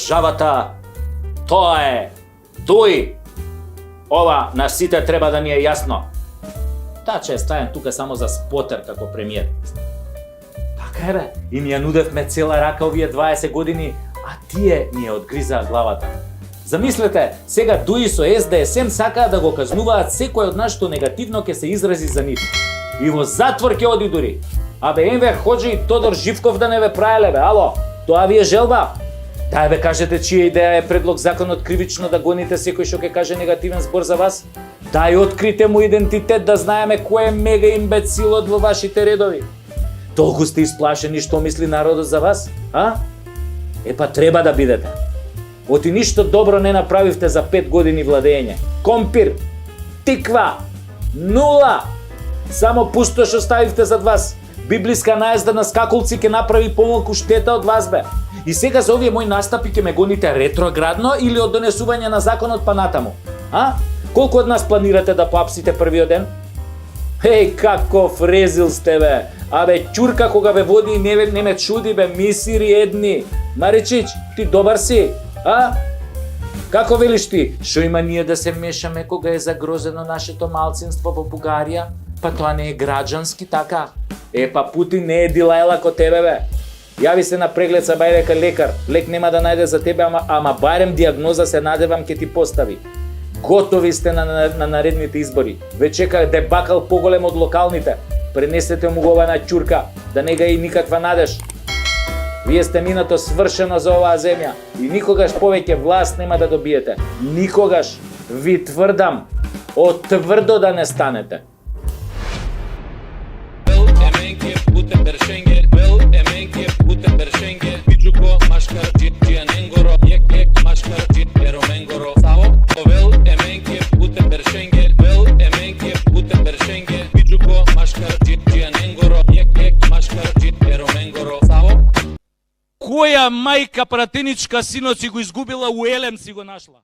државата, тоа е тој. Ова на сите треба да ни е јасно. Таче е ставен тука само за спотер како премиер. Така е бе, и ни ја нудевме цела рака овие 20 години, а тие ни ја одгризаа главата. Замислете, сега Дуи со СДСМ сакаат да го казнуваат секој од нас што негативно ќе се изрази за нив. И во затвор ќе оди дури. Абе Енвер Хоџи и Тодор Живков да не ве праеле бе, ало, тоа ви е желба? Дај бе кажете чија идеја е предлог законот кривично да гоните секој што ќе каже негативен збор за вас? Дај открите му идентитет да знаеме кој е мега имбецилот во вашите редови. Толку сте исплашени што мисли народот за вас, а? Епа треба да бидете. Оти ништо добро не направивте за 5 години владење. Компир, тиква, нула. Само пустош оставивте зад вас. Библиска наезда на скакулци ќе направи помалку штета од вас бе. И сега за овие мои настапи ќе ме гоните ретроградно или од донесување на законот па натаму? А? Колку од нас планирате да поапсите првиот ден? Еј, каков резил сте бе! Абе, ќурка кога ве води не ме чуди бе, мисири едни. Маричич, ти добар си? А? Како велиш ти? Шо има ние да се мешаме кога е загрозено нашето малцинство во Бугарија? Па тоа не е граѓански така. Епа Путин не е Дилајла ко тебе бе. Јави се на преглед са бај дека лекар. Лек нема да најде за тебе, ама барем диагноза се надевам ке ти постави. Готови сте на наредните избори. Ве чека дебакал поголем од локалните. Пренесете му го на ќурка, да не га и никаква надеж. Вие сте минато свршено за оваа земја и никогаш повеќе власт нема да добиете. Никогаш, ви тврдам, отврдо да не станете. Која мајка пратеничка синот си го изгубила, у Елем си го нашла.